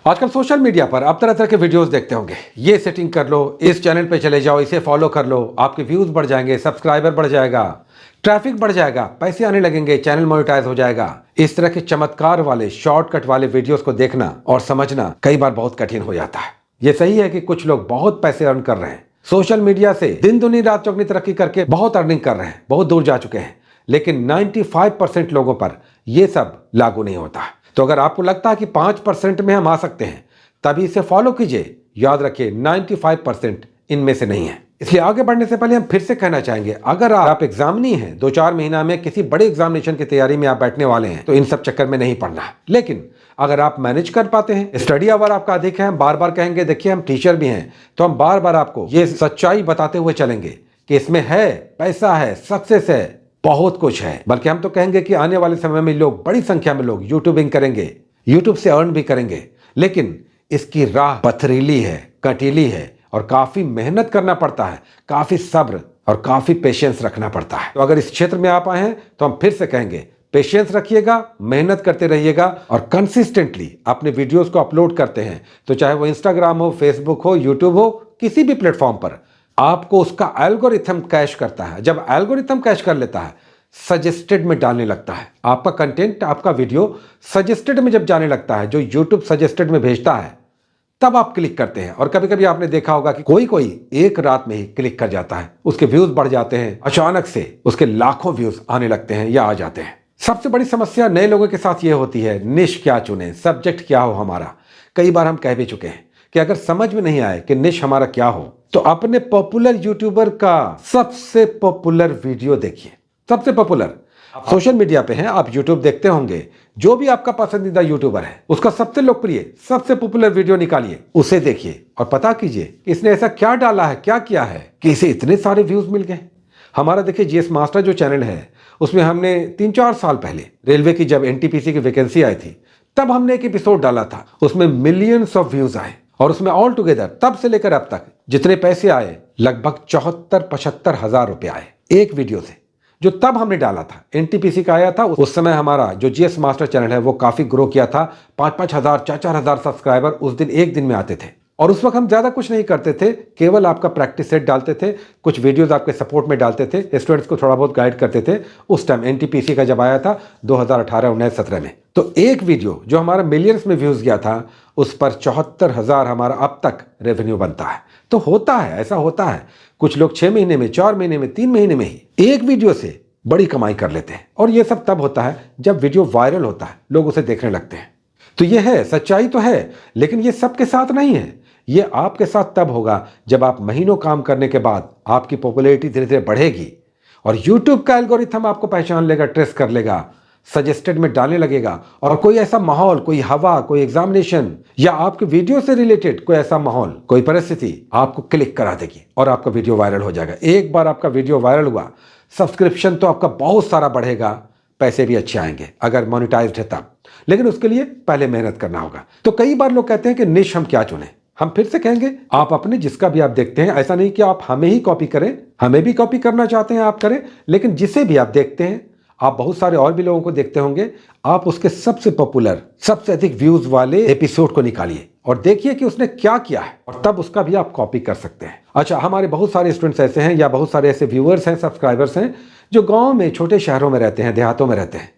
आजकल social media पर आप तरह तरह के वीडियोस देखते होंगे। ये सेटिंग कर लो, इस चैनल पे चले जाओ, इसे फॉलो कर लो, आपके व्यूज बढ़ जाएंगे, सब्सक्राइबर बढ़ जाएगा, ट्रैफिक बढ़ जाएगा, पैसे आने लगेंगे, चैनल मोनेटाइज हो जाएगा। इस तरह के चमत्कार वाले शॉर्टकट वाले वीडियोस को देखना और समझना कई बार बहुत कठिन हो जाता है। ये सही है कि कुछ लोग बहुत पैसे अर्न कर रहे हैं, सोशल मीडिया से दिन दुनी रात चौगनी तरक्की करके बहुत अर्निंग कर रहे हैं, बहुत दूर जा चुके हैं, लेकिन 95% लोगों पर यह सब लागू नहीं होता। तो अगर आपको लगता है कि 5% में हम आ सकते हैं, तभी इसे फॉलो कीजिए। याद रखिए 95% इनमें से नहीं है। इसलिए आगे बढ़ने से पहले हम फिर से कहना चाहेंगे, अगर आप एग्जामिनी हैं, 2-4 महीना में किसी बड़े एग्जामिनेशन की तैयारी में आप बैठने वाले हैं, तो इन सब चक्कर में नहीं पड़ना है। लेकिन अगर आप मैनेज कर पाते हैं, स्टडी आवर आपका अधिक है, हम बार बार कहेंगे, देखिए हम टीचर भी हैं, तो हम बार बार आपको ये सच्चाई बताते हुए चलेंगे कि इसमें है, पैसा है, सक्सेस है, बहुत कुछ है। बल्कि हम तो कहेंगे कि आने वाले समय में लोग, बड़ी संख्या में लोग यूट्यूबिंग करेंगे, यूट्यूब से अर्न भी करेंगे, लेकिन इसकी राह पथरीली है, कटीली है और काफी मेहनत करना पड़ता है, काफी सब्र और काफी पेशेंस रखना पड़ता है। तो अगर इस क्षेत्र में आप आए हैं तो हम फिर से कहेंगे, पेशेंस रखिएगा, मेहनत करते रहिएगा और कंसिस्टेंटली अपने वीडियोस को अपलोड करते हैं, तो चाहे वो इंस्टाग्राम हो, फेसबुक हो, यूट्यूब हो, किसी भी प्लेटफॉर्म पर आपको उसका एल्गोरिथम कैश करता है। जब एल्गोरिथम कैश कर लेता है, सजेस्टेड में डालने लगता है, आपका कंटेंट, आपका वीडियो सजेस्टेड में जब जाने लगता है, जो यूट्यूब सजेस्टेड में भेजता है, तब आप क्लिक करते हैं। और कभी कभी आपने देखा होगा कि कोई कोई एक रात में ही क्लिक कर जाता है, उसके व्यूज बढ़ जाते हैं, अचानक से उसके लाखों व्यूज आने लगते हैं या आ जाते हैं। सबसे बड़ी समस्या नए लोगों के साथ ये होती है, निश क्या चुने, सब्जेक्ट क्या हो हमारा। कई बार हम कह भी चुके हैं कि अगर समझ में नहीं आए कि निश हमारा क्या हो, तो अपने पॉपुलर यूट्यूबर का सबसे पॉपुलर वीडियो देखिए। सबसे पॉपुलर सोशल मीडिया पे हैं, आप यूट्यूब देखते होंगे, जो भी आपका पसंदीदा यूट्यूबर है, उसका सबसे लोकप्रिय, सबसे पॉपुलर वीडियो निकालिए, उसे देखिए और पता कीजिए कि इसने ऐसा क्या डाला है, क्या किया है कि इसे इतने सारे व्यूज मिल गए। हमारा देखिए जीएस मास्टर जो चैनल है, उसमें हमने 3-4 साल पहले रेलवे की जब एनटीपीसी की वैकेंसी आई थी, तब हमने एक एपिसोड डाला था, उसमें मिलियंस ऑफ व्यूज आए और उसमें ऑल टुगेदर तब से लेकर अब तक जितने पैसे आए, लगभग 74-75 हजार रुपए आए एक वीडियो से, जो तब हमने डाला था। एनटीपीसी का आया था, उस समय हमारा जो जीएस मास्टर चैनल है वो काफी ग्रो किया था, 5-5 हजार, 4-4 हजार सब्सक्राइबर उस दिन एक दिन में आते थे। और उस वक्त हम ज्यादा कुछ नहीं करते थे, केवल आपका प्रैक्टिस सेट डालते थे, कुछ वीडियोस आपके सपोर्ट में डालते थे, स्टूडेंट्स को थोड़ा बहुत गाइड करते थे। उस टाइम एनटीपीसी का जब आया था 2018-19-17 में, तो एक वीडियो जो हमारा मिलियंस में व्यूज गया था, उस पर 74 हजार हमारा अब तक रेवेन्यू बनता है। तो होता है, ऐसा होता है, कुछ लोग 6 महीने में, 4 महीने में, 3 महीने में ही एक वीडियो से बड़ी कमाई कर लेते हैं। और ये सब तब होता है जब वीडियो वायरल होता है, लोग उसे देखने लगते हैं। तो ये है, सच्चाई तो है, लेकिन ये सबके साथ नहीं है। ये आपके साथ तब होगा जब आप महीनों काम करने के बाद आपकी पॉपुलैरिटी धीरे धीरे बढ़ेगी और यूट्यूब का एल्गोरिथम आपको पहचान लेगा, ट्रेस कर लेगा, सजेस्टेड में डालने लगेगा, और कोई ऐसा माहौल, कोई हवा, कोई एग्जामिनेशन या आपके वीडियो से रिलेटेड कोई ऐसा माहौल, कोई परिस्थिति आपको क्लिक करा देगी और आपका वीडियो वायरल हो जाएगा। एक बार आपका वीडियो वायरल हुआ, सब्सक्रिप्शन तो आपका बहुत सारा बढ़ेगा, पैसे भी अच्छे आएंगे अगर मोनेटाइज्ड है तब, लेकिन उसके लिए पहले मेहनत करना होगा। तो कई बार लोग कहते हैं कि निश हम क्या चुने। हम फिर से कहेंगे, आप अपने जिसका भी आप देखते हैं, ऐसा नहीं कि आप हमें ही कॉपी करें, हमें भी कॉपी करना चाहते हैं आप करें, लेकिन जिसे भी आप देखते हैं, आप बहुत सारे और भी लोगों को देखते होंगे, आप उसके सबसे पॉपुलर, सबसे अधिक व्यूज वाले एपिसोड को निकालिए और देखिए कि उसने क्या किया है, और तब उसका भी आप कॉपी कर सकते हैं। अच्छा, हमारे बहुत सारे स्टूडेंट्स ऐसे हैं या बहुत सारे ऐसे व्यूअर्स हैं, सब्सक्राइबर्स हैं, जो गांव में, छोटे शहरों में रहते हैं, देहातों में रहते हैं।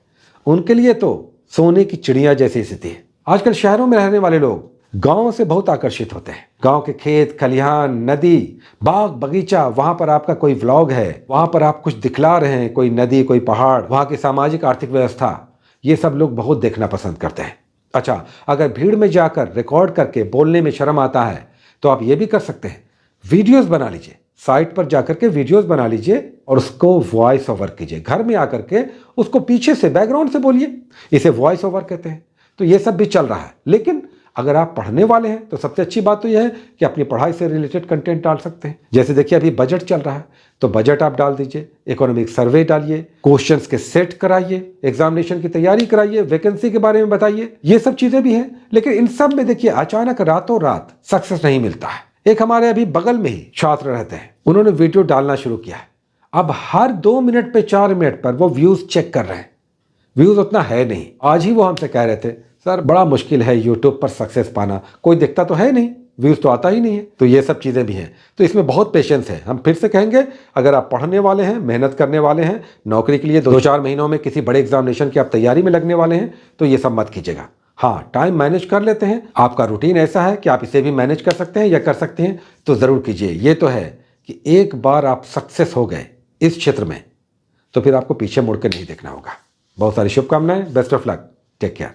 उनके लिए तो सोने की चिड़िया जैसी स्थिति है। आजकल शहरों में रहने वाले लोग गांव से बहुत आकर्षित होते हैं। गांव के खेत खलिहान, नदी, बाग बगीचा, वहां पर आपका कोई व्लॉग है, वहां पर आप कुछ दिखला रहे हैं, कोई नदी, कोई पहाड़, वहां की सामाजिक आर्थिक व्यवस्था, ये सब लोग बहुत देखना पसंद करते हैं। अच्छा, अगर भीड़ में जाकर रिकॉर्ड करके बोलने में शर्म आता है, तो आप ये भी कर सकते हैं, वीडियोस बना लीजिए, साइट पर जाकर के वीडियोस बना लीजिए और उसको वॉइस ओवर कीजिए। घर में आकर के उसको पीछे से, बैकग्राउंड से बोलिए, इसे वॉइस ओवर कहते हैं। तो ये सब भी चल रहा है। लेकिन अगर आप पढ़ने वाले हैं तो सबसे अच्छी बात तो यह है कि अपनी पढ़ाई से रिलेटेड कंटेंट डाल सकते हैं। जैसे देखिए अभी बजट चल रहा है, तो बजट आप डाल दीजिए, इकोनॉमिक सर्वे डालिए, क्वेश्चंस के सेट कराइए, एग्जामिनेशन की तैयारी कराइए, वैकेंसी के बारे में बताइए। ये सब चीजें भी हैं, लेकिन इन सब में देखिए अचानक रातों रात सक्सेस नहीं मिलता है। एक हमारे अभी बगल में ही छात्र रहते हैं, उन्होंने वीडियो डालना शुरू किया है। अब हर 2 मिनट पे, 4 मिनट पर वो व्यूज चेक कर रहे हैं। व्यूज उतना है नहीं। आज ही वो हमसे कह रहे थे, सर बड़ा मुश्किल है यूट्यूब पर सक्सेस पाना, कोई दिखता तो है नहीं, व्यूज़ तो आता ही नहीं है। तो ये सब चीज़ें भी हैं, तो इसमें बहुत पेशेंस है। हम फिर से कहेंगे, अगर आप पढ़ने वाले हैं, मेहनत करने वाले हैं, नौकरी के लिए 2-4 महीनों में किसी बड़े एग्जामिनेशन की आप तैयारी में लगने वाले हैं, तो ये सब मत कीजिएगा। हाँ, टाइम मैनेज कर लेते हैं, आपका रूटीन ऐसा है कि आप इसे भी मैनेज कर सकते हैं या कर सकते हैं, तो ज़रूर कीजिए। ये तो है कि एक बार आप सक्सेस हो गए इस क्षेत्र में, तो फिर आपको पीछे मुड़ के नहीं देखना होगा। बहुत सारी शुभकामनाएं, best of luck, take care.